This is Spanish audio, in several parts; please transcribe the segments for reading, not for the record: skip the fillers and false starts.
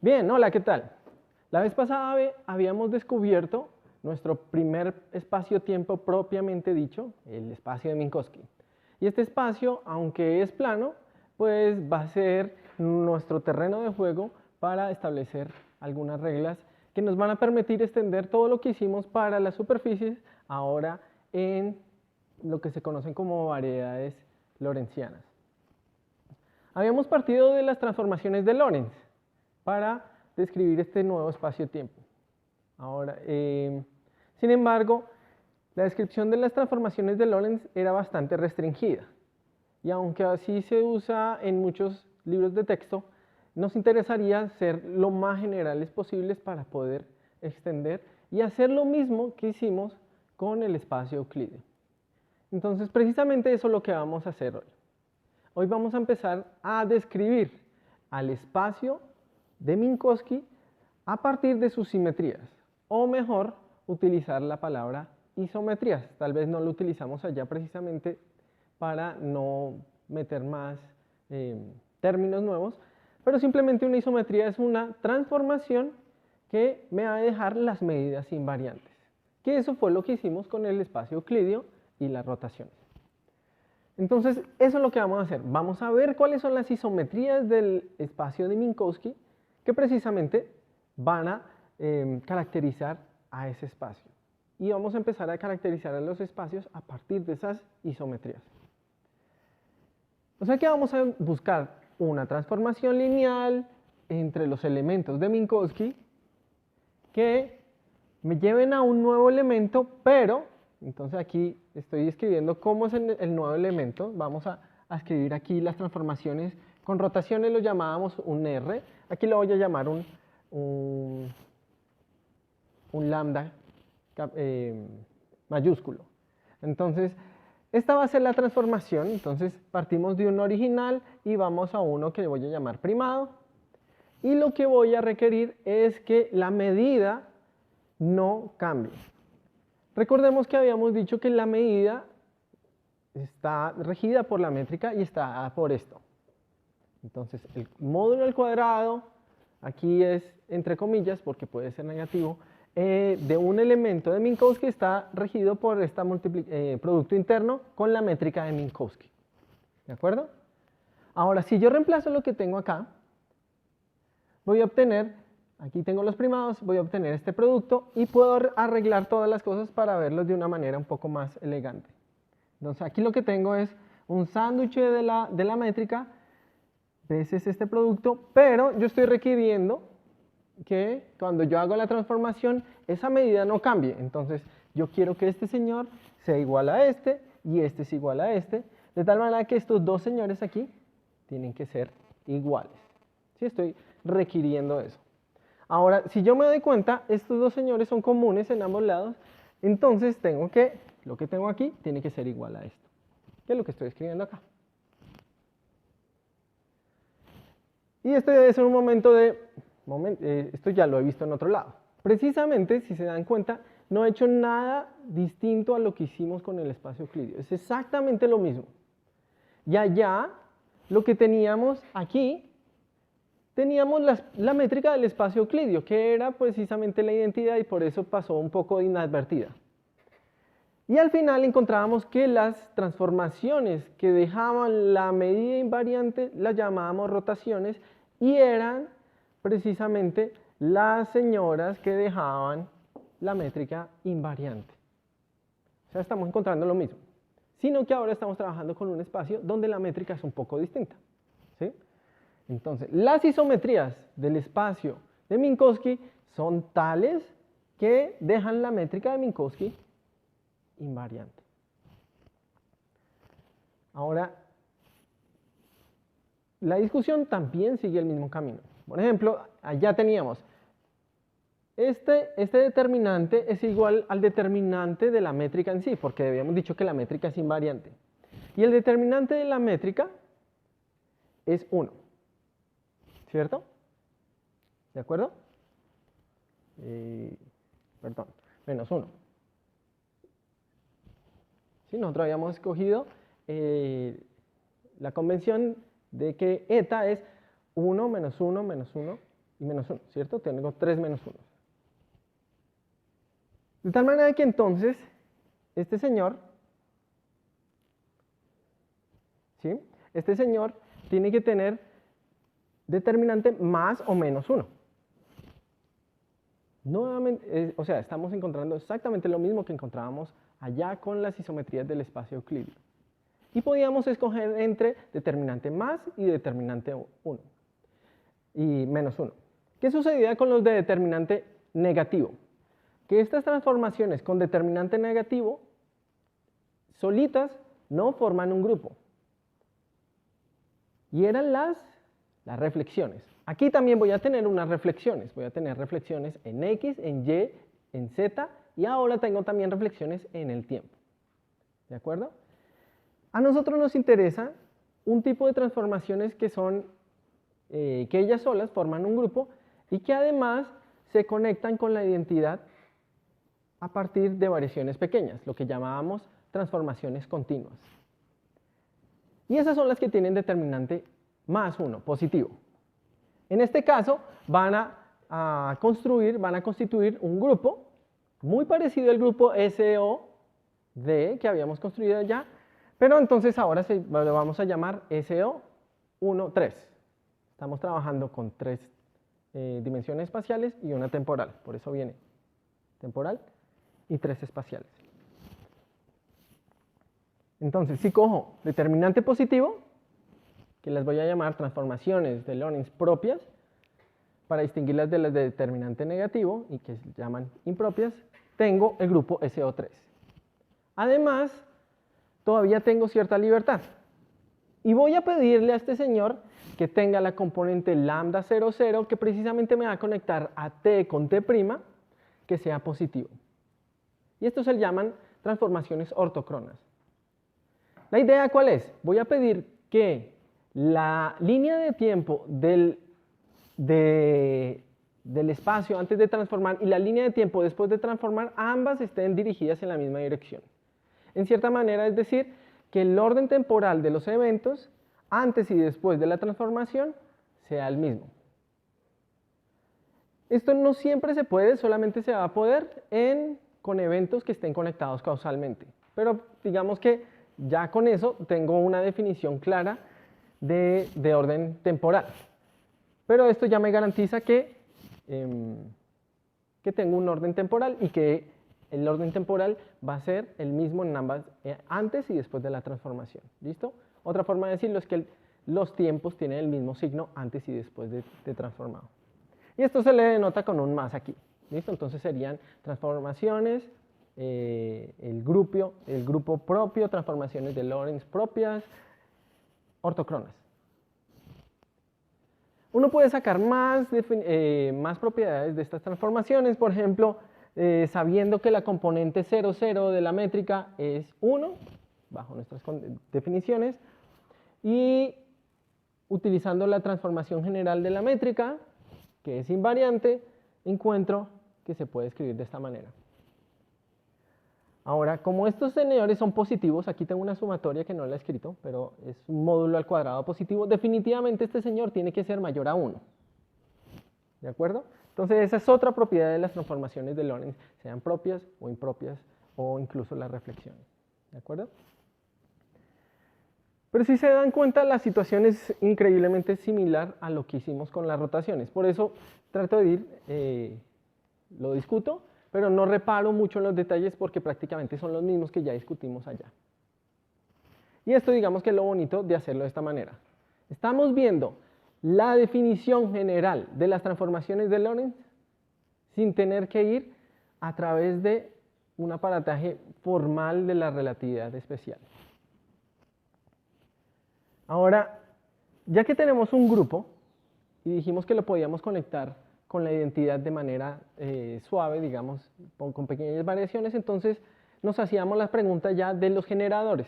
Bien, hola, ¿qué tal? La vez pasada habíamos descubierto nuestro primer espacio-tiempo propiamente dicho, el espacio de Minkowski. Y este espacio, aunque es plano, pues va a ser nuestro terreno de juego para establecer algunas reglas que nos van a permitir extender todo lo que hicimos para las superficies ahora en lo que se conocen como variedades lorentzianas. Habíamos partido de las transformaciones de Lorentz para describir este nuevo espacio-tiempo. Ahora, sin embargo, la descripción de las transformaciones de Lorentz era bastante restringida. Y aunque así se usa en muchos libros de texto, nos interesaría ser lo más generales posibles para poder extender y hacer lo mismo que hicimos con el espacio euclídeo. Entonces, precisamente eso es lo que vamos a hacer hoy. Hoy vamos a empezar a describir al espacio de Minkowski a partir de sus simetrías, o mejor, utilizar la palabra isometrías. Tal vez no lo utilizamos allá precisamente para no meter más términos nuevos, pero simplemente una isometría es una transformación que me va a dejar las medidas invariantes, que eso fue lo que hicimos con el espacio euclídeo y las rotaciones. Entonces, eso es lo que vamos a hacer. Vamos a ver cuáles son las isometrías del espacio de Minkowski que precisamente van a caracterizar a ese espacio. Y vamos a empezar a caracterizar a los espacios a partir de esas isometrías. O sea que vamos a buscar una transformación lineal entre los elementos de Minkowski que me lleven a un nuevo elemento, pero, entonces aquí estoy escribiendo cómo es el nuevo elemento. Vamos a escribir aquí las transformaciones. Con rotaciones lo llamábamos un R. Aquí lo voy a llamar un lambda mayúsculo. Entonces, esta va a ser la transformación. Entonces, partimos de un original y vamos a uno que voy a llamar primado. Y lo que voy a requerir es que la medida no cambie. Recordemos que habíamos dicho que la medida está regida por la métrica y está por esto. Entonces, el módulo al cuadrado, aquí es entre comillas porque puede ser negativo, de un elemento de Minkowski está regido por este producto interno con la métrica de Minkowski. ¿De acuerdo? Ahora, si yo reemplazo lo que tengo acá, voy a obtener, aquí tengo los primados, voy a obtener este producto y puedo arreglar todas las cosas para verlos de una manera un poco más elegante. Entonces, aquí lo que tengo es un sándwich de la métrica veces este producto, pero yo estoy requiriendo que cuando yo hago la transformación, esa medida no cambie. Entonces, yo quiero que este señor sea igual a este y este es igual a este, de tal manera que estos dos señores aquí tienen que ser iguales. ¿Sí? Estoy requiriendo eso. Ahora, si yo me doy cuenta, estos dos señores son comunes en ambos lados, entonces lo que tengo aquí tiene que ser igual a esto, que es lo que estoy escribiendo acá. Y esto debe ser un momento esto ya lo he visto en otro lado. Precisamente, si se dan cuenta, no he hecho nada distinto a lo que hicimos con el espacio euclídeo. Es exactamente lo mismo. Y allá, lo que teníamos aquí, teníamos la métrica del espacio euclídeo, que era precisamente la identidad y por eso pasó un poco inadvertida. Y al final encontrábamos que las transformaciones que dejaban la medida invariante las llamábamos rotaciones y eran precisamente las señoras que dejaban la métrica invariante. O sea, estamos encontrando lo mismo, sino que ahora estamos trabajando con un espacio donde la métrica es un poco distinta. ¿Sí? Entonces, las isometrías del espacio de Minkowski son tales que dejan la métrica de Minkowski invariante. Ahora, la discusión también sigue el mismo camino. Por ejemplo, allá teníamos, este determinante es igual al determinante de la métrica en sí, porque habíamos dicho que la métrica es invariante. Y el determinante de la métrica es 1. ¿Cierto? ¿De acuerdo? Perdón, menos 1. ¿Sí? Nosotros habíamos escogido la convención de que eta es 1 menos 1 menos 1 y menos 1, ¿cierto? Tengo 3 menos 1. De tal manera que entonces, este señor, ¿sí? Este señor tiene que tener determinante más o menos 1. Nuevamente, o sea, estamos encontrando exactamente lo mismo que encontrábamos allá con las isometrías del espacio euclídeo. Y podíamos escoger entre determinante más y determinante 1 y menos 1. ¿Qué sucedía con los de determinante negativo? Que estas transformaciones con determinante negativo solitas no forman un grupo. Y eran las reflexiones. Aquí también voy a tener unas reflexiones. Voy a tener reflexiones en X, en Y, en Z y ahora tengo también reflexiones en el tiempo. ¿De acuerdo? A nosotros nos interesa un tipo de transformaciones que son, que ellas solas forman un grupo y que además se conectan con la identidad a partir de variaciones pequeñas, lo que llamábamos transformaciones continuas. Y esas son las que tienen determinante más 1, positivo. En este caso van a constituir un grupo muy parecido al grupo SOD que habíamos construido ya, pero entonces ahora lo vamos a llamar SO13. Estamos trabajando con 3 dimensiones espaciales y una temporal, por eso viene temporal y 3 espaciales. Entonces, si cojo determinante positivo, que las voy a llamar transformaciones de Lorentz propias, para distinguirlas de las de determinante negativo y que se llaman impropias, tengo el grupo SO3. Además, todavía tengo cierta libertad. Y voy a pedirle a este señor que tenga la componente lambda 00, que precisamente me va a conectar a T con T', que sea positivo. Y estos se llaman transformaciones ortocronas. ¿La idea cuál es? Voy a pedir que la línea de tiempo del espacio antes de transformar y la línea de tiempo después de transformar, ambas estén dirigidas en la misma dirección. En cierta manera, es decir, que el orden temporal de los eventos antes y después de la transformación sea el mismo. Esto no siempre se puede, solamente se va a poder con eventos que estén conectados causalmente. Pero digamos que ya con eso tengo una definición clara de orden temporal. Pero esto ya me garantiza que tengo un orden temporal y que el orden temporal va a ser el mismo en ambas, antes y después de la transformación. ¿Listo? Otra forma de decirlo es que los tiempos tienen el mismo signo antes y después de transformado. Y esto se le denota con un más aquí. ¿Listo? Entonces serían transformaciones, el grupo propio, transformaciones de Lorentz propias, ortocronas. Uno puede sacar más propiedades de estas transformaciones, por ejemplo, sabiendo que la componente 00 de la métrica es 1, bajo nuestras definiciones, y utilizando la transformación general de la métrica, que es invariante, encuentro que se puede escribir de esta manera. Ahora, como estos tenedores son positivos, aquí tengo una sumatoria que no la he escrito, pero es un módulo al cuadrado positivo, definitivamente este señor tiene que ser mayor a 1. ¿De acuerdo? Entonces esa es otra propiedad de las transformaciones de Lorentz, sean propias o impropias o incluso las reflexiones. ¿De acuerdo? Pero si se dan cuenta, la situación es increíblemente similar a lo que hicimos con las rotaciones. Por eso trato de ir, lo discuto, pero no reparo mucho en los detalles porque prácticamente son los mismos que ya discutimos allá. Y esto digamos que es lo bonito de hacerlo de esta manera. Estamos viendo la definición general de las transformaciones de Lorentz sin tener que ir a través de un aparataje formal de la relatividad especial. Ahora, ya que tenemos un grupo y dijimos que lo podíamos conectar con la identidad de manera suave, digamos, con pequeñas variaciones, entonces nos hacíamos la pregunta ya de los generadores,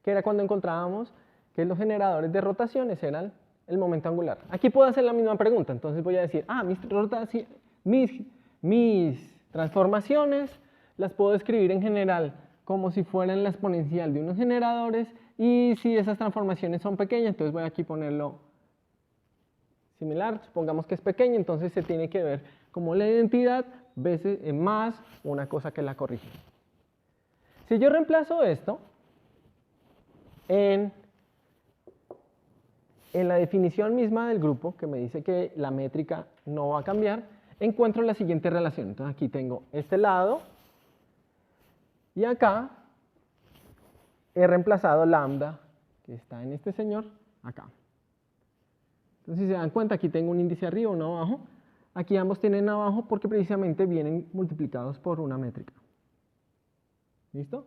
que era cuando encontrábamos que los generadores de rotaciones eran el momento angular. Aquí puedo hacer la misma pregunta, entonces voy a decir, mis transformaciones las puedo escribir en general como si fueran la exponencial de unos generadores, y si esas transformaciones son pequeñas, entonces voy aquí a ponerlo similar, supongamos que es pequeña, entonces se tiene que ver como la identidad veces más una cosa que la corrige. Si yo reemplazo esto en la definición misma del grupo, que me dice que la métrica no va a cambiar, encuentro la siguiente relación. Entonces aquí tengo este lado y acá he reemplazado lambda, que está en este señor, acá. Entonces si se dan cuenta, aquí tengo un índice arriba, uno abajo. Aquí ambos tienen abajo porque precisamente vienen multiplicados por una métrica. ¿Listo?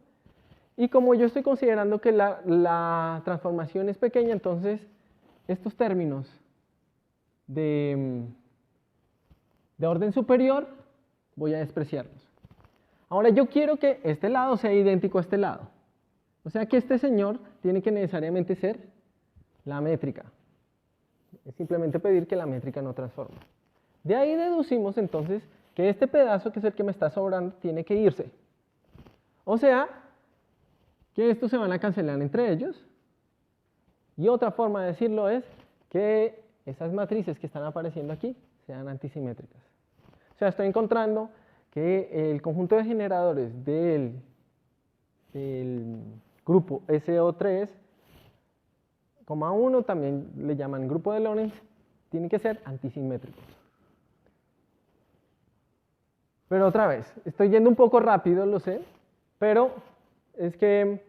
Y como yo estoy considerando que la transformación es pequeña, entonces estos términos de orden superior voy a despreciarlos. Ahora yo quiero que este lado sea idéntico a este lado. O sea que este señor tiene que necesariamente ser la métrica. Es simplemente pedir que la métrica no transforme. De ahí deducimos entonces que este pedazo, que es el que me está sobrando, tiene que irse. O sea, que estos se van a cancelar entre ellos. Y otra forma de decirlo es que esas matrices que están apareciendo aquí sean antisimétricas. O sea, estoy encontrando que el conjunto de generadores del grupo SO3,1, también le llaman grupo de Lorentz, tienen que ser antisimétricos. Pero otra vez, estoy yendo un poco rápido, lo sé, pero es que,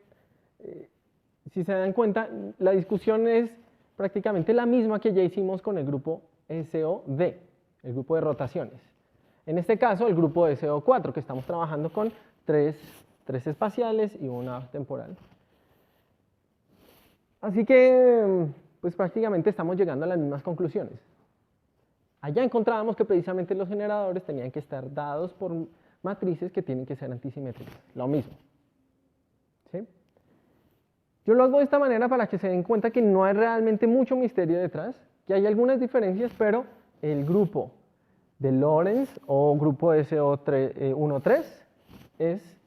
si se dan cuenta, la discusión es prácticamente la misma que ya hicimos con el grupo SOD, el grupo de rotaciones. En este caso, el grupo SO4, que estamos trabajando con tres espaciales y una temporal. Así que, pues prácticamente estamos llegando a las mismas conclusiones. Allá encontrábamos que precisamente los generadores tenían que estar dados por matrices que tienen que ser antisimétricas. Lo mismo. ¿Sí? Yo lo hago de esta manera para que se den cuenta que no hay realmente mucho misterio detrás, que hay algunas diferencias, pero el grupo de Lorentz o grupo SO13 es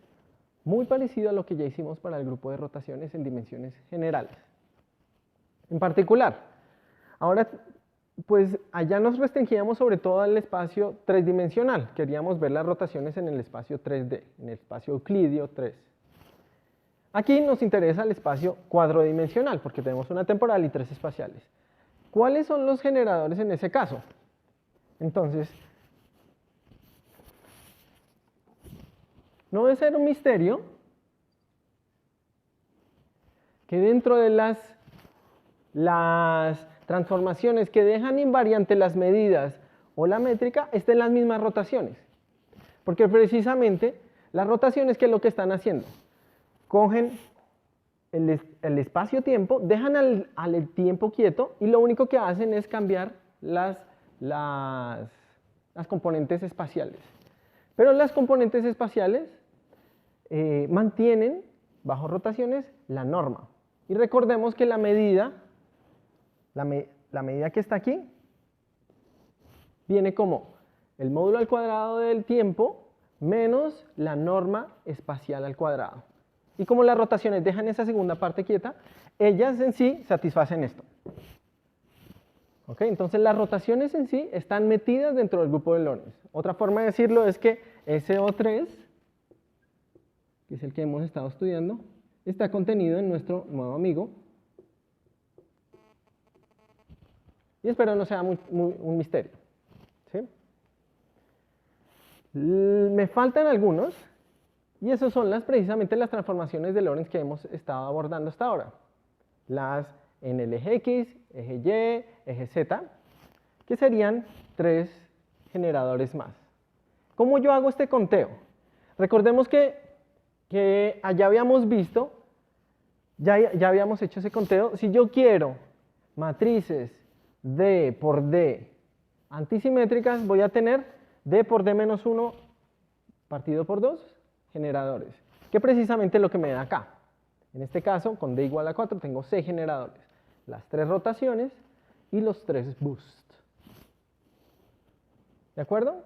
muy parecido a lo que ya hicimos para el grupo de rotaciones en dimensiones generales. En particular, ahora, pues allá nos restringíamos sobre todo al espacio tridimensional. Queríamos ver las rotaciones en el espacio 3D, en el espacio euclidio 3. Aquí nos interesa el espacio cuadrodimensional, porque tenemos una temporal y tres espaciales. ¿Cuáles son los generadores en ese caso? Entonces, no debe ser un misterio que dentro de las transformaciones que dejan invariante las medidas o la métrica estén las mismas rotaciones. Porque precisamente las rotaciones, ¿qué es lo que están haciendo? Cogen el espacio-tiempo, dejan al tiempo quieto y lo único que hacen es cambiar las componentes espaciales. Pero las componentes espaciales mantienen bajo rotaciones la norma. Y recordemos que la medida que está aquí viene como el módulo al cuadrado del tiempo menos la norma espacial al cuadrado. Y como las rotaciones dejan esa segunda parte quieta, ellas en sí satisfacen esto. ¿Ok? Entonces las rotaciones en sí están metidas dentro del grupo de Lorentz. Otra forma de decirlo es que SO3, que es el que hemos estado estudiando, está contenido en nuestro nuevo amigo. Y espero no sea un misterio. ¿Sí? Me faltan algunos, y esos son precisamente las transformaciones de Lorentz que hemos estado abordando hasta ahora. Las en el eje X, eje Y, eje Z, que serían tres generadores más. ¿Cómo yo hago este conteo? Recordemos que allá habíamos visto, ya habíamos hecho ese conteo. Si yo quiero matrices D por D antisimétricas, voy a tener D por D menos 1 partido por 2 generadores, que precisamente es lo que me da acá. En este caso, con D igual a 4, tengo 6 generadores, las 3 rotaciones y los 3 boosts. ¿De acuerdo?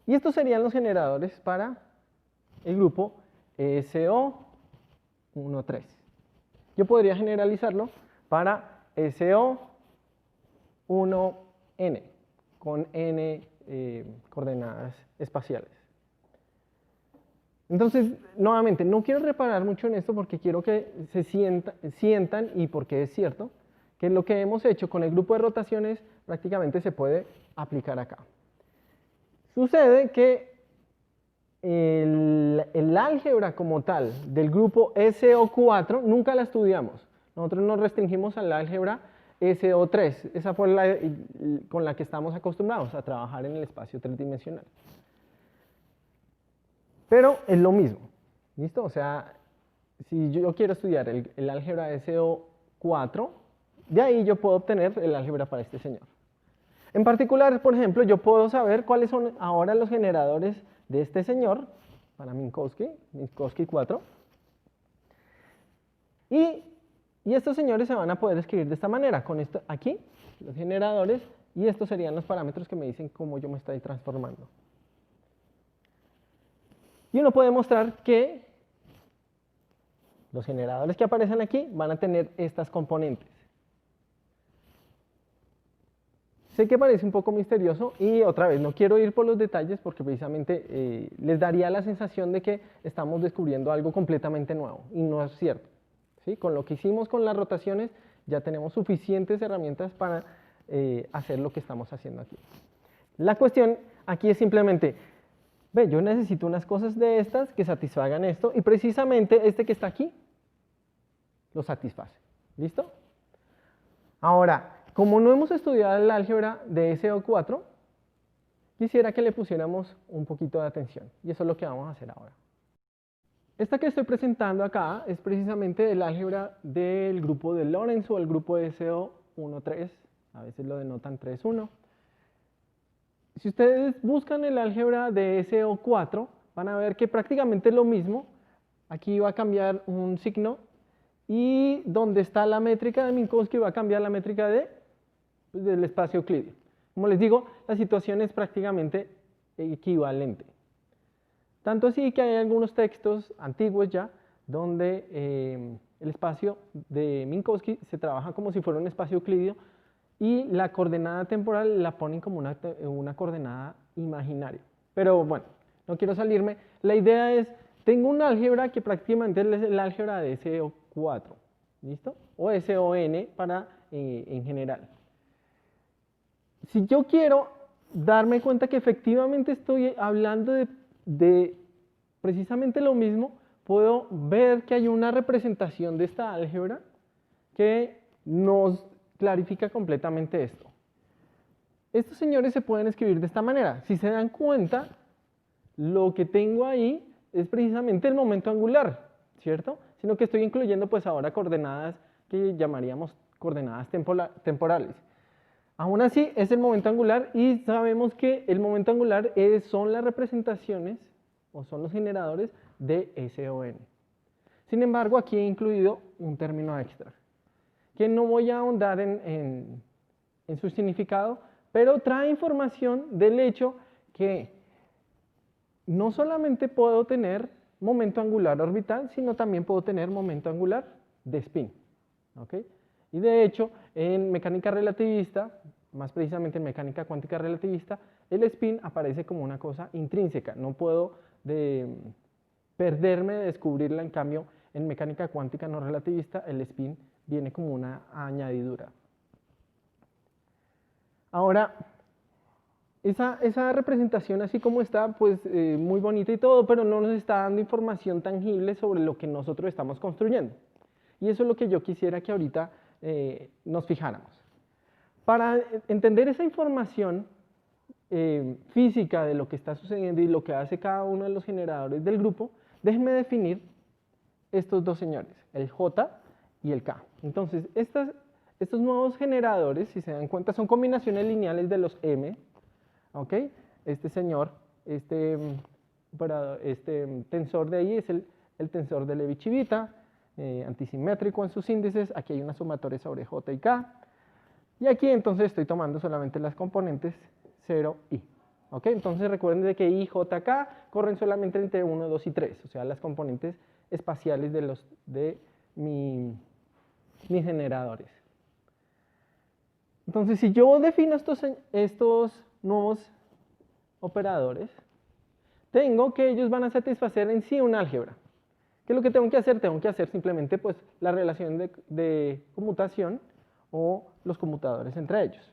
Y estos serían los generadores para el grupo SO13. Yo podría generalizarlo para SO 1n, con n coordenadas espaciales. Entonces, nuevamente, no quiero reparar mucho en esto porque quiero que se sientan y porque es cierto que lo que hemos hecho con el grupo de rotaciones prácticamente se puede aplicar acá. Sucede que el álgebra como tal del grupo SO4 nunca la estudiamos. Nosotros nos restringimos al álgebra SO3. Esa fue la con la que estamos acostumbrados a trabajar en el espacio tridimensional. Pero es lo mismo, ¿listo? O sea, si yo quiero estudiar el álgebra SO4, de ahí yo puedo obtener el álgebra para este señor. En particular, por ejemplo, yo puedo saber cuáles son ahora los generadores de este señor, para Minkowski 4. Y estos señores se van a poder escribir de esta manera, con esto aquí, los generadores, y estos serían los parámetros que me dicen cómo yo me estoy transformando. Y uno puede mostrar que los generadores que aparecen aquí van a tener estas componentes. Sé que parece un poco misterioso y otra vez no quiero ir por los detalles porque precisamente les daría la sensación de que estamos descubriendo algo completamente nuevo y no es cierto. ¿Sí? Con lo que hicimos con las rotaciones ya tenemos suficientes herramientas para hacer lo que estamos haciendo aquí. La cuestión aquí es simplemente, ve, yo necesito unas cosas de estas que satisfagan esto y precisamente este que está aquí lo satisface. ¿Listo? Ahora, como no hemos estudiado el álgebra de SO4, quisiera que le pusiéramos un poquito de atención y eso es lo que vamos a hacer ahora. Esta que estoy presentando acá es precisamente el álgebra del grupo de Lorentz o el grupo de SO13, a veces lo denotan 3,1. Si ustedes buscan el álgebra de SO4, van a ver que prácticamente es lo mismo. Aquí va a cambiar un signo y donde está la métrica de Minkowski va a cambiar la métrica del espacio euclidio. Como les digo, la situación es prácticamente equivalente. Tanto así que hay algunos textos antiguos ya donde el espacio de Minkowski se trabaja como si fuera un espacio euclidio y la coordenada temporal la ponen como una coordenada imaginaria. Pero bueno, no quiero salirme. La idea es, tengo un álgebra que prácticamente es el álgebra de SO4, ¿listo? O SON para en general. Si yo quiero darme cuenta que efectivamente estoy hablando de precisamente lo mismo, puedo ver que hay una representación de esta álgebra que nos clarifica completamente esto. Estos señores se pueden escribir de esta manera. Si se dan cuenta, lo que tengo ahí es precisamente el momento angular, ¿cierto? Sino que estoy incluyendo pues ahora coordenadas que llamaríamos coordenadas temporales. Aún así, es el momento angular y sabemos que el momento angular son las representaciones o son los generadores de SON. Sin embargo, aquí he incluido un término extra, que no voy a ahondar en su significado, pero trae información del hecho que no solamente puedo tener momento angular orbital, sino también puedo tener momento angular de spin. ¿Okay? Y de hecho, en mecánica relativista, más precisamente en mecánica cuántica relativista, el spin aparece como una cosa intrínseca. No puedo perderme de descubrirla, en cambio, en mecánica cuántica no relativista, el spin viene como una añadidura. Ahora, esa representación así como está, pues muy bonita y todo, pero no nos está dando información tangible sobre lo que nosotros estamos construyendo. Y eso es lo que yo quisiera que ahorita nos fijáramos. Para entender esa información física de lo que está sucediendo y lo que hace cada uno de los generadores del grupo, déjenme definir estos dos señores, el J y el K. Entonces, estos nuevos generadores, si se dan cuenta, son combinaciones lineales de los M. ¿Ok? Este señor, este tensor de ahí es el tensor de Levi-Civita, antisimétrico en sus índices. Aquí hay una sumatoria sobre J y K. Y aquí entonces estoy tomando solamente las componentes 0 y. ¿Ok? Entonces recuerden de que I, J, K corren solamente entre 1, 2 y 3, o sea, las componentes espaciales de, mis generadores. Entonces, si yo defino estos nuevos operadores, tengo que ellos van a satisfacer en sí un álgebra. ¿Qué es lo que tengo que hacer? Tengo que hacer simplemente pues, la relación de conmutación o los conmutadores entre ellos.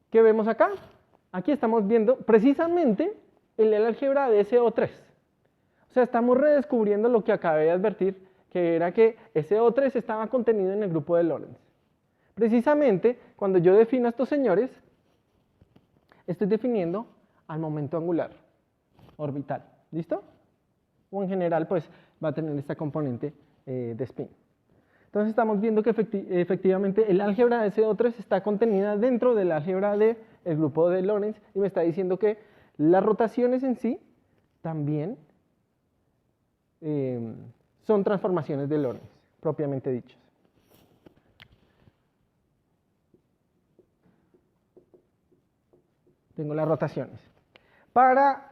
¿Qué vemos acá? Aquí estamos viendo precisamente el álgebra de SO3. O sea, estamos redescubriendo lo que acabé de advertir, que era que SO3 estaba contenido en el grupo de Lorentz. Precisamente, cuando yo defino a estos señores, estoy definiendo al momento angular orbital. ¿Listo? O en general, pues, va a tener esta componente de spin. Entonces estamos viendo que efectivamente el álgebra de SO3 está contenida dentro del álgebra del grupo de Lorentz y me está diciendo que las rotaciones en sí también son transformaciones de Lorentz, propiamente dichas. Tengo las rotaciones. Para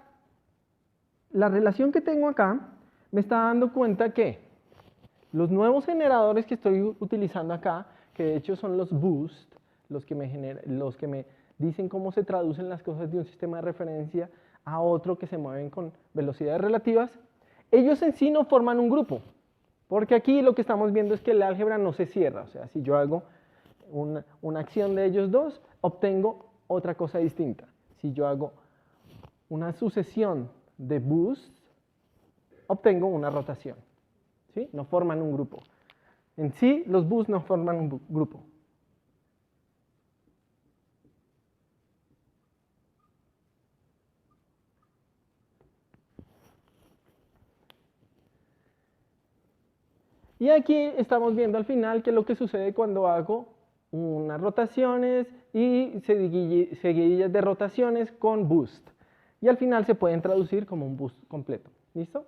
la relación que tengo acá, me está dando cuenta que los nuevos generadores que estoy utilizando acá, que de hecho son los boost, los que me dicen cómo se traducen las cosas de un sistema de referencia a otro que se mueven con velocidades relativas, ellos en sí no forman un grupo, porque aquí lo que estamos viendo es que el álgebra no se cierra. O sea, si yo hago una acción de ellos dos, obtengo otra cosa distinta. Si yo hago una sucesión de boosts, obtengo una rotación. ¿Sí? No forman un grupo. En sí, los boosts no forman un grupo. Y aquí estamos viendo al final qué es lo que sucede cuando hago unas rotaciones y seguidillas de rotaciones con boost. Y al final se pueden traducir como un boost completo. ¿Listo?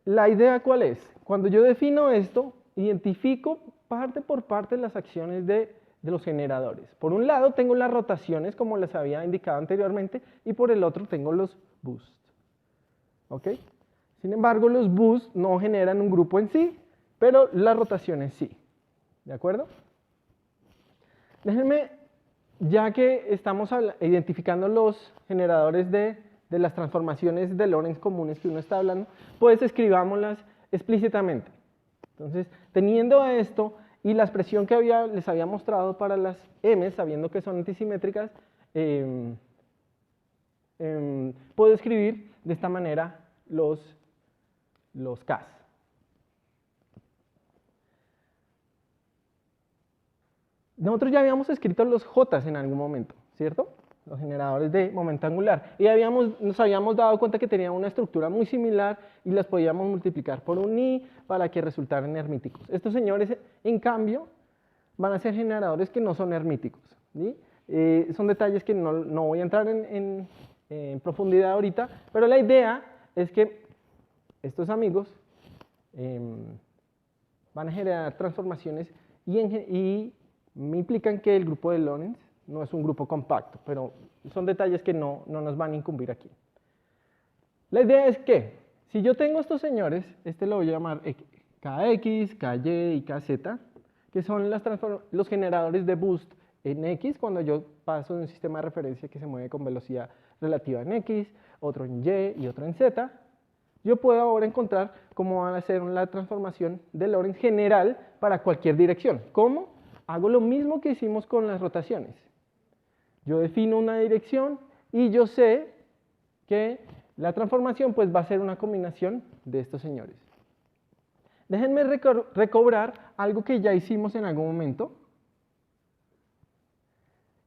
La idea, ¿cuál es? Cuando yo defino esto, identifico parte por parte las acciones de los generadores. Por un lado tengo las rotaciones, como les había indicado anteriormente, y por el otro tengo los boosts. ¿Ok? Sin embargo, los boosts no generan un grupo en sí, pero las rotaciones sí. ¿De acuerdo? Déjenme, ya que estamos identificando los generadores de las transformaciones de Lorentz comunes que uno está hablando, pues escribámoslas explícitamente. Entonces, teniendo esto y la expresión que les había mostrado para las m, sabiendo que son antisimétricas, puedo escribir de esta manera los Ks. Nosotros ya habíamos escrito los J en algún momento, ¿cierto? Los generadores de momento angular. Y nos habíamos dado cuenta que tenían una estructura muy similar y las podíamos multiplicar por un i para que resultaran hermíticos. Estos señores, en cambio, van a ser generadores que no son hermíticos. ¿Sí? Son detalles que no voy a entrar en profundidad ahorita, pero la idea es que estos amigos van a generar transformaciones y me implican que el grupo de Lorentz no es un grupo compacto, pero son detalles que no nos van a incumbir aquí. La idea es que, si yo tengo estos señores, este lo voy a llamar Kx, Ky y Kz, que son los generadores de boost en X, cuando yo paso de un sistema de referencia que se mueve con velocidad relativa en X, otro en Y y otro en Z, yo puedo ahora encontrar cómo van a ser la transformación de Lorentz general para cualquier dirección. ¿Cómo? Hago lo mismo que hicimos con las rotaciones. Yo defino una dirección y yo sé que la transformación pues, va a ser una combinación de estos señores. Déjenme recobrar algo que ya hicimos en algún momento.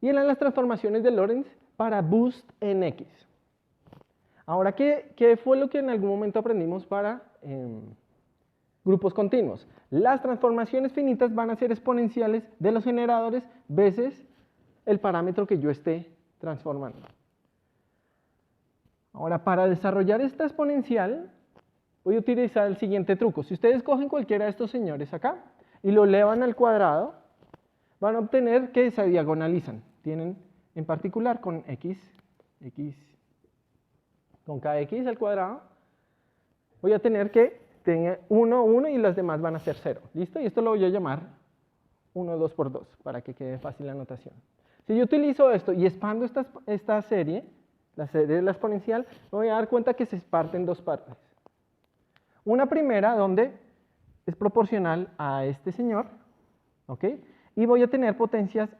Y eran las transformaciones de Lorentz para boost en X. Ahora, ¿qué fue lo que en algún momento aprendimos para grupos continuos? Las transformaciones finitas van a ser exponenciales de los generadores veces el parámetro que yo esté transformando. Ahora, para desarrollar esta exponencial, voy a utilizar el siguiente truco. Si ustedes cogen cualquiera de estos señores acá y lo elevan al cuadrado, van a obtener que se diagonalizan. Tienen en particular con con kx al cuadrado, voy a tener que tenga 1, 1 y las demás van a ser 0. ¿Listo? Y esto lo voy a llamar 1, 2 por 2 para que quede fácil la notación. Si yo utilizo esto y expando esta serie, la serie de la exponencial, me voy a dar cuenta que se parte en dos partes. Una primera donde es proporcional a este señor, ¿ok? Y voy a tener potencias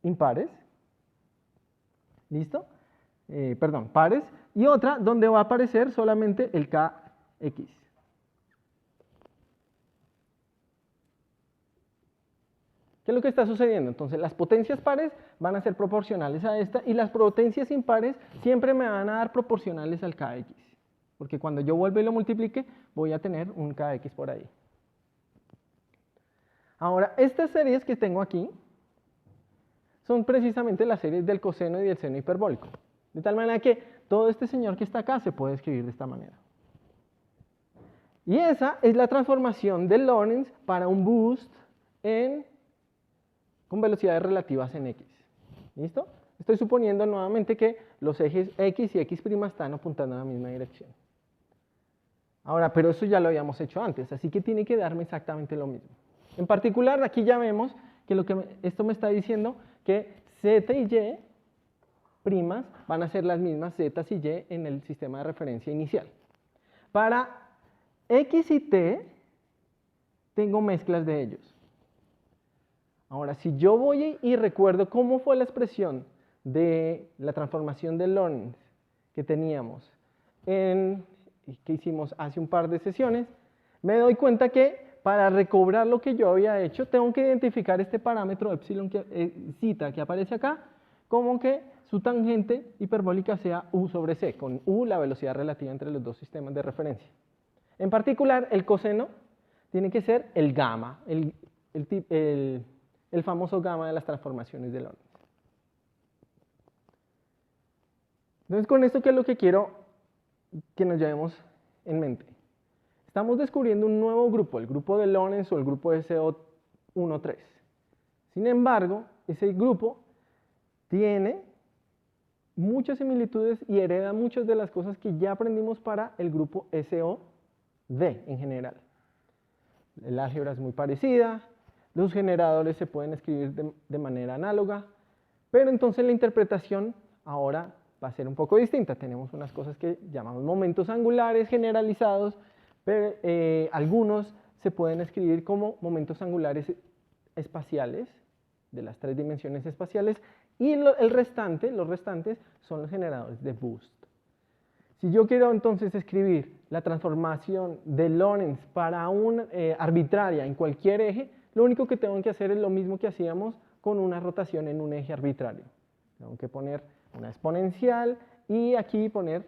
impares, ¿listo? Perdón, pares, y otra donde va a aparecer solamente el kx. ¿Qué es lo que está sucediendo? Entonces, las potencias pares van a ser proporcionales a esta y las potencias impares siempre me van a dar proporcionales al kx. Porque cuando yo vuelva y lo multiplique, voy a tener un kx por ahí. Ahora, estas series que tengo aquí son precisamente las series del coseno y del seno hiperbólico. De tal manera que todo este señor que está acá se puede escribir de esta manera. Y esa es la transformación de Lorentz para un boost con velocidades relativas en x. ¿Listo? Estoy suponiendo nuevamente que los ejes x y x' están apuntando en la misma dirección. Ahora, pero eso ya lo habíamos hecho antes, así que tiene que darme exactamente lo mismo. En particular, aquí ya vemos que esto me está diciendo que z y y' van a ser las mismas z y y en el sistema de referencia inicial. Para x y t, tengo mezclas de ellos. Ahora, si yo voy y recuerdo cómo fue la expresión de la transformación de Lorentz que teníamos, que hicimos hace un par de sesiones, me doy cuenta que para recobrar lo que yo había hecho, tengo que identificar este parámetro epsilon zeta que aparece acá, como que su tangente hiperbólica sea u sobre c, con u la velocidad relativa entre los dos sistemas de referencia. En particular, el coseno tiene que ser el gamma, el famoso gamma de las transformaciones de Lorentz. Entonces, con esto, ¿qué es lo que quiero que nos llevemos en mente? Estamos descubriendo un nuevo grupo, el grupo de Lorentz o el grupo SO13. Sin embargo, ese grupo tiene muchas similitudes y hereda muchas de las cosas que ya aprendimos para el grupo SOD en general. El álgebra es muy parecida, los generadores se pueden escribir de manera análoga, pero entonces la interpretación ahora va a ser un poco distinta. Tenemos unas cosas que llamamos momentos angulares generalizados, pero algunos se pueden escribir como momentos angulares espaciales, de las 3 dimensiones espaciales, y los restantes son los generadores de boost. Si yo quiero entonces escribir la transformación de Lorentz para una arbitraria en cualquier eje, lo único que tengo que hacer es lo mismo que hacíamos con una rotación en un eje arbitrario. Tengo que poner una exponencial y aquí poner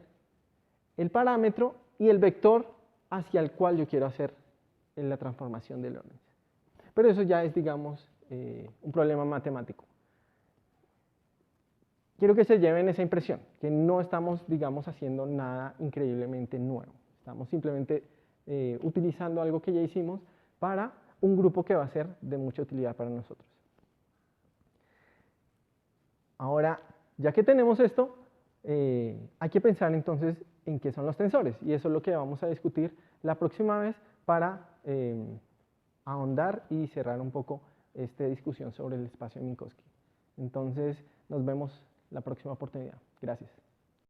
el parámetro y el vector hacia el cual yo quiero hacer la transformación de Lorentz. Pero eso ya es, digamos, un problema matemático. Quiero que se lleven esa impresión, que no estamos, digamos, haciendo nada increíblemente nuevo. Estamos simplemente utilizando algo que ya hicimos para un grupo que va a ser de mucha utilidad para nosotros. Ahora, ya que tenemos esto, hay que pensar entonces en qué son los tensores. Y eso es lo que vamos a discutir la próxima vez para ahondar y cerrar un poco esta discusión sobre el espacio de Minkowski. Entonces, nos vemos la próxima oportunidad. Gracias.